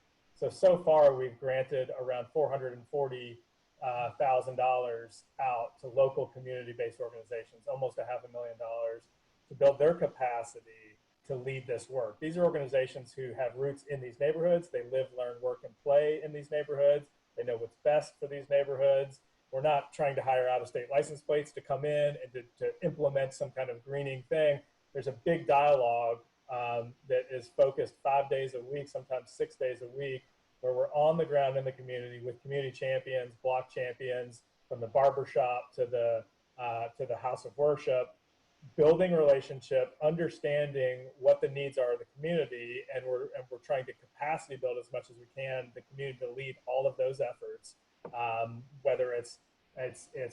So far we've granted around $440,000 out to local community-based organizations, almost $500,000 to build their capacity to lead this work. These are organizations who have roots in these neighborhoods. They live, learn, work, and play in these neighborhoods. They know what's best for these neighborhoods. We're not trying to hire out-of-state license plates to come in and to implement some kind of greening thing. There's a big dialogue that is focused 5 days a week, sometimes 6 days a week, where we're on the ground in the community with community champions, block champions, from the barbershop to the house of worship, building relationship, understanding what the needs are of the community, and we're trying to capacity build as much as we can the community to lead all of those efforts, whether it's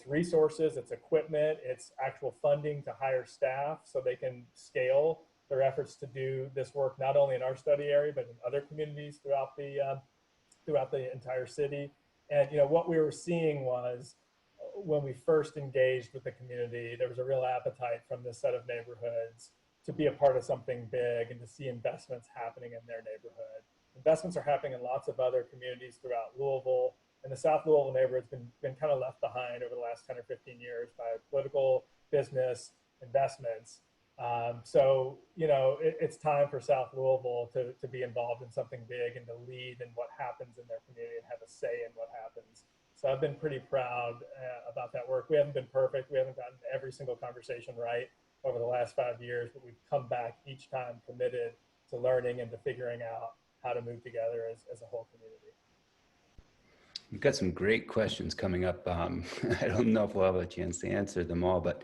resources, it's equipment, it's actual funding to hire staff so they can scale their efforts to do this work not only in our study area but in other communities throughout the entire city. And what we were seeing was, when we first engaged with the community, there was a real appetite from this set of neighborhoods to be a part of something big and to see investments happening in their neighborhood. Investments are happening in lots of other communities throughout Louisville, and the South Louisville neighborhood's been kind of left behind over the last 10 or 15 years by political, business, investments. So it's time for South Louisville to be involved in something big and to lead in what happens in their community and have a say in what happens. So I've been pretty proud about that work. We haven't been perfect. We haven't gotten every single conversation right over the last 5 years, but we've come back each time committed to learning and to figuring out how to move together as a whole community. We've got some great questions coming up. I don't know if we'll have a chance to answer them all, but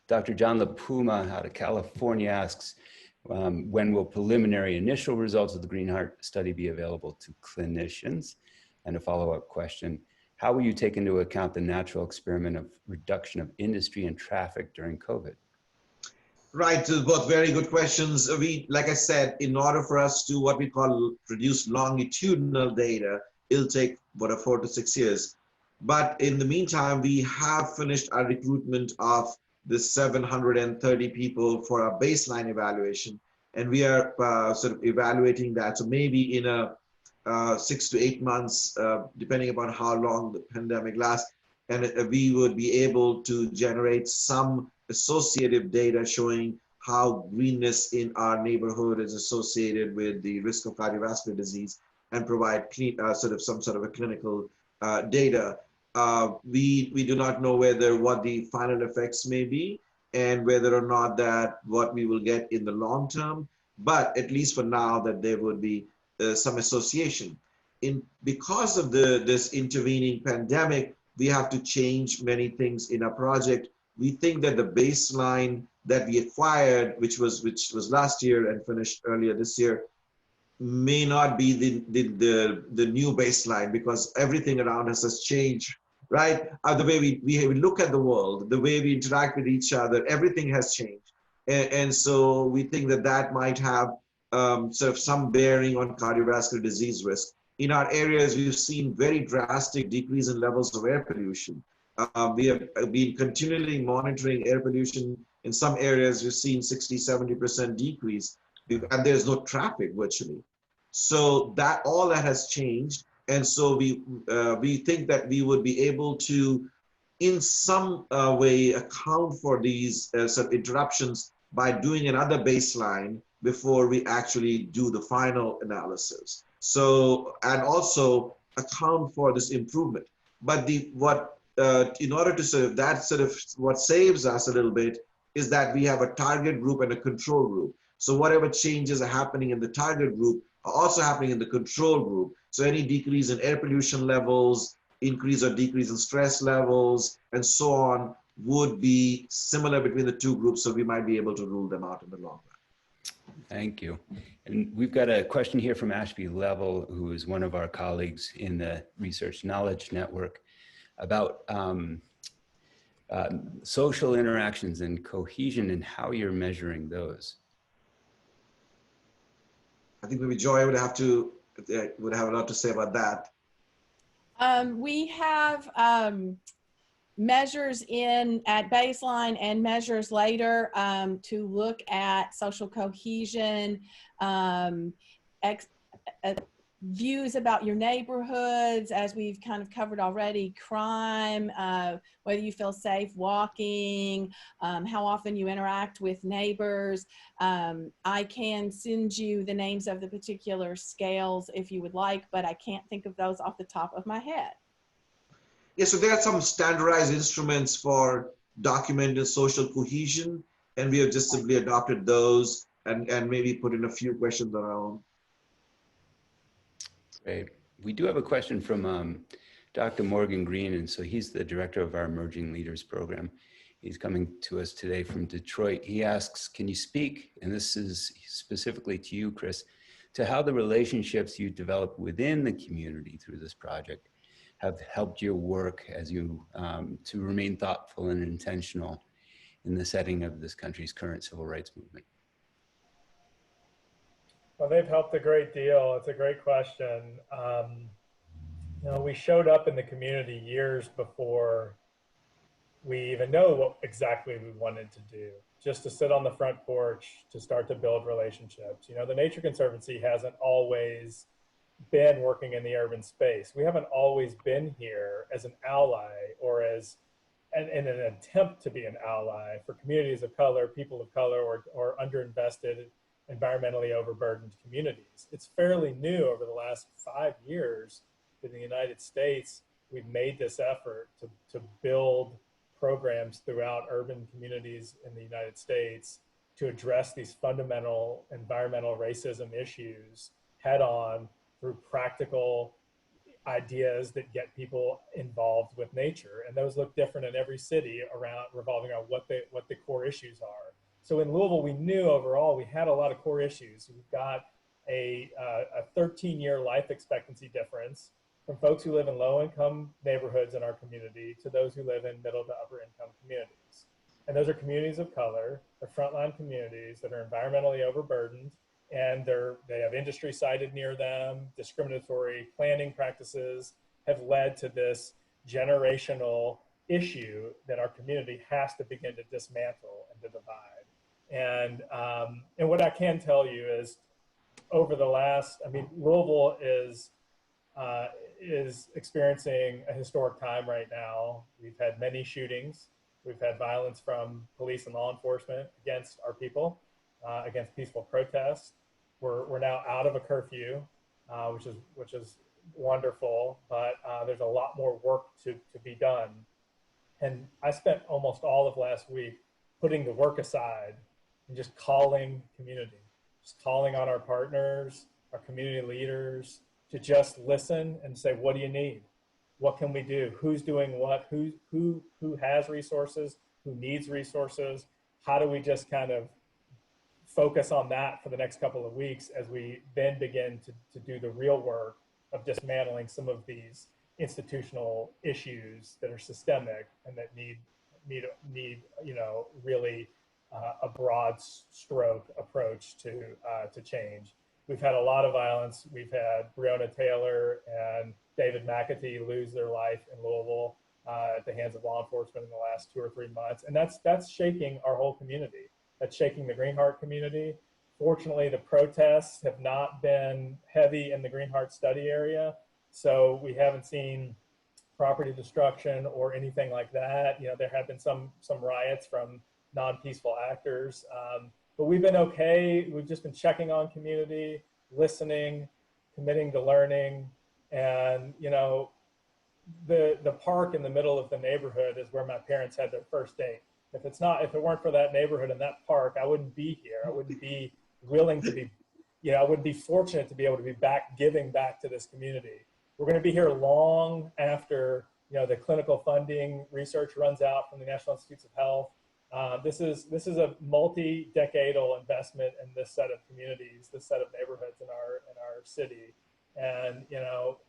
Dr. John LaPuma out of California asks, when will preliminary initial results of the Green Heart study be available to clinicians? And a follow-up question, how will you take into account the natural experiment of reduction of industry and traffic during COVID? Right, both very good questions. Like I said, in order for us to what we call produce longitudinal data, it'll take about 4 to 6 years. But in the meantime, we have finished our recruitment of the 730 people for our baseline evaluation. And we are sort of evaluating that. So maybe in a 6 to 8 months, depending upon how long the pandemic lasts, and we would be able to generate some associative data showing how greenness in our neighborhood is associated with the risk of cardiovascular disease, and provide some sort of a clinical data. We do not know what the final effects may be, and whether or not that what we will get in the long term, but at least for now that there would be some association. Because of this intervening pandemic, we have to change many things in our project. We think that the baseline that we acquired, which was last year and finished earlier this year, may not be the new baseline, because everything around us has changed, right? The way we look at the world, the way we interact with each other, everything has changed. And so we think that that might have sort of some bearing on cardiovascular disease risk. In our areas, we've seen very drastic decrease in levels of air pollution. We have been continually monitoring air pollution. In some areas, we've seen 60, 70% decrease, and there's no traffic virtually. So all that has changed. And so we think that we would be able to, in some way, account for these sort of interruptions by doing another baseline before we actually do the final analysis. So, and also account for this improvement. But in order to sort of what saves us a little bit is that we have a target group and a control group. So whatever changes are happening in the target group are also happening in the control group. So any decrease in air pollution levels, increase or decrease in stress levels, and so on, would be similar between the two groups. So we might be able to rule them out in the long run. Thank you. And we've got a question here from Ashby Level, who is one of our colleagues in the Research Knowledge Network, about social interactions and cohesion and how you're measuring those. I think maybe Joy would have a lot to say about that. We have measures at baseline and measures later to look at social cohesion, views about your neighborhoods, as we've kind of covered already, crime, whether you feel safe walking, how often you interact with neighbors. I can send you the names of the particular scales if you would like, but I can't think of those off the top of my head. Yeah, so there are some standardized instruments for documenting social cohesion, and we have just simply adopted those and maybe put in a few questions on our own. Great. We do have a question from Dr. Morgan Green, and so he's the director of our Emerging Leaders program. He's coming to us today from Detroit. He asks, can you speak, and this is specifically to you, Chris, to how the relationships you develop within the community through this project have helped your work as you to remain thoughtful and intentional in the setting of this country's current civil rights movement? Well, they've helped a great deal. It's a great question. You know, we showed up in the community years before we even know what exactly we wanted to do, just to sit on the front porch, to start to build relationships. You know, the Nature Conservancy hasn't always been working in the urban space. We haven't always been here as an ally or as in an attempt to be an ally for communities of color, people of color, or underinvested, environmentally overburdened communities. It's fairly new over the last 5 years in the United States. We've made this effort to build programs throughout urban communities in the United States to address these fundamental environmental racism issues head on through practical ideas that get people involved with nature. And those look different in every city revolving around what the core issues are. So in Louisville, we knew overall we had a lot of core issues. We've got a 13-year life expectancy difference from folks who live in low-income neighborhoods in our community to those who live in middle to upper-income communities. And those are communities of color, they're frontline communities that are environmentally overburdened, and they have industry sited near them. Discriminatory planning practices have led to this generational issue that our community has to begin to dismantle and to divide. And what I can tell you is, over the last, I mean, Louisville is experiencing a historic time right now. We've had many shootings. We've had violence from police and law enforcement against our people, against peaceful protests. We're now out of a curfew, which is wonderful, but there's a lot more work to be done. And I spent almost all of last week putting the work aside and just calling community, just calling on our partners, our community leaders, to just listen and say, what do you need? What can we do? Who's doing what? Who has resources? Who needs resources? How do we just kind of focus on that for the next couple of weeks as we then begin to do the real work of dismantling some of these institutional issues that are systemic and that need really a broad stroke approach to change. We've had a lot of violence. We've had Breonna Taylor and David McAtee lose their life in Louisville at the hands of law enforcement in the last 2 or 3 months. And that's shaking our whole community. That's shaking the Green Heart community. Fortunately, the protests have not been heavy in the Green Heart study area. So we haven't seen property destruction or anything like that. You know, there have been some riots from non-peaceful actors. But we've been okay. We've just been checking on community, listening, committing to learning. And, you know, the park in the middle of the neighborhood is where my parents had their first date. If it weren't for that neighborhood and that park, I wouldn't be here. I wouldn't be willing to be, I wouldn't be fortunate to be able to be giving back to this community. We're going to be here long after, the clinical funding research runs out from the National Institutes of Health. This is a multi-decadal investment in this set of communities, this set of neighborhoods in our city. And,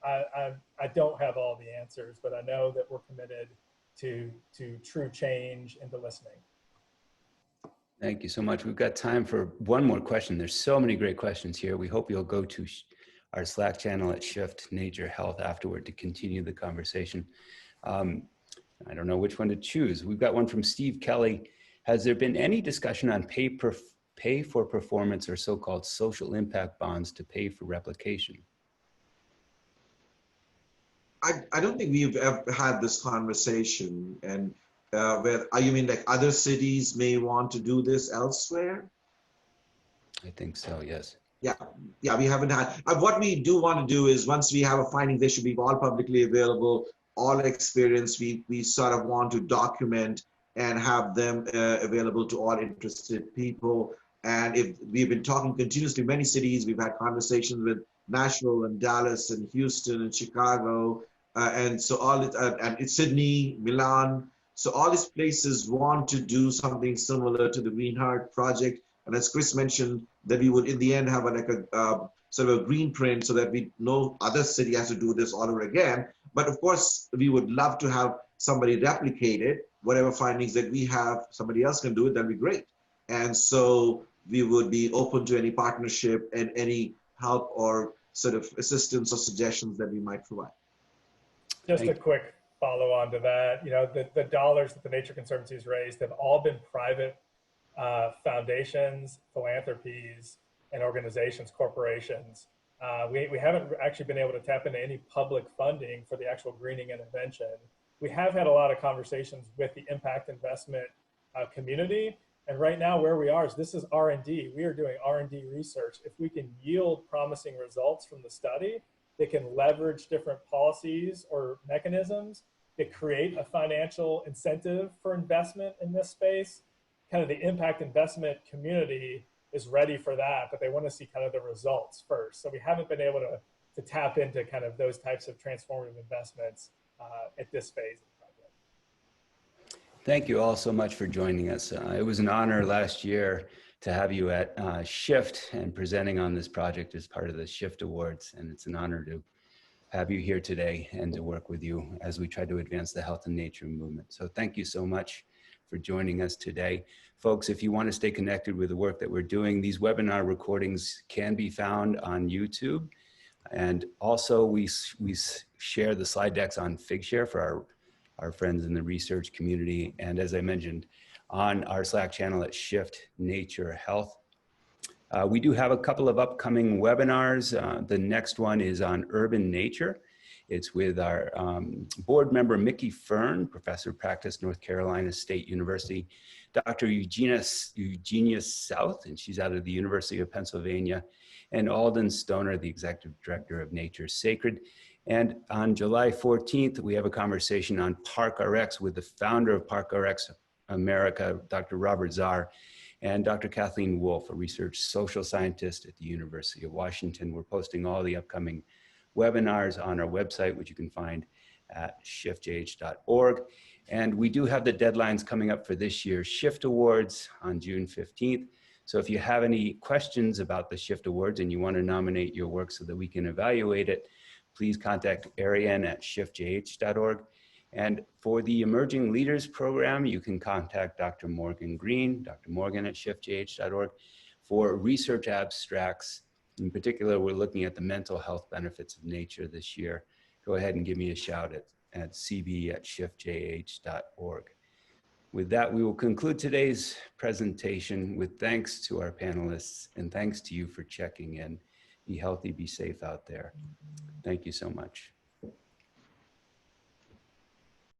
I don't have all the answers, but I know that we're committed to true change and to listening. Thank you so much. We've got time for one more question. There's so many great questions here. We hope you'll go to our Slack channel at Shift Nature Health afterward to continue the conversation. I don't know which one to choose. We've got one from Steve Kelly. Has there been any discussion on pay for performance or so-called social impact bonds to pay for replication? I don't think we've ever had this conversation. And you mean like other cities may want to do this elsewhere? I think so, yes. Yeah, we haven't had. What we do want to do is once we have a finding, they should be all publicly available, all experience. We sort of want to document and have them available to all interested people. And if we've been talking continuously, many cities, we've had conversations with Nashville and Dallas and Houston and Chicago, and so and Sydney, Milan. So all these places want to do something similar to the Green Heart project. And as Chris mentioned, that we would in the end have a sort of a green print so that we know other city has to do this all over again. But of course, we would love to have somebody replicate it. Whatever findings that we have, somebody else can do it, that'd be great. And so we would be open to any partnership and any help or sort of assistance or suggestions that we might provide. Just a quick follow on to that. The dollars that the Nature Conservancy has raised have all been private foundations, philanthropies, and organizations, corporations. We haven't actually been able to tap into any public funding for the actual greening intervention. We have had a lot of conversations with the impact investment community. And right now where we are is this is R&D. We are doing R&D research. If we can yield promising results from the study, they can leverage different policies or mechanisms that create a financial incentive for investment in this space. Kind of the impact investment community is ready for that, but they want to see kind of the results first. So we haven't been able to tap into kind of those types of transformative investments at this phase of the project. Thank you all so much for joining us. It was an honor last year to have you at Shift and presenting on this project as part of the Shift Awards. And it's an honor to have you here today and to work with you as we try to advance the health and nature movement. So thank you so much for joining us today. Folks, if you want to stay connected with the work that we're doing, these webinar recordings can be found on YouTube. And also we share the slide decks on Figshare for our our friends in the research community. And as I mentioned, on our Slack channel at Shift Nature Health. We do have a couple of upcoming webinars. The next one is on urban nature. It's with our board member, Mickey Fern, professor of practice, North Carolina State University, Dr. Eugenia South, and she's out of the University of Pennsylvania, and Alden Stoner, the executive director of Nature Sacred. And on July 14th, we have a conversation on ParkRx with the founder of ParkRx America, Dr. Robert Czar, and Dr. Kathleen Wolf, a research social scientist at the University of Washington. We're posting all the upcoming webinars on our website, which you can find at shiftjh.org. And we do have the deadlines coming up for this year's Shift Awards on June 15th. So if you have any questions about the Shift Awards and you want to nominate your work so that we can evaluate it, please contact Ariane at shiftjh.org. And for the Emerging Leaders Program, you can contact Dr. Morgan Green, Dr. Morgan at shiftjh.org, for research abstracts. In particular, we're looking at the mental health benefits of nature this year. Go ahead and give me a shout at cb@shiftjh.org. With that, we will conclude today's presentation with thanks to our panelists and thanks to you for checking in. Be healthy, be safe out there. Thank you so much.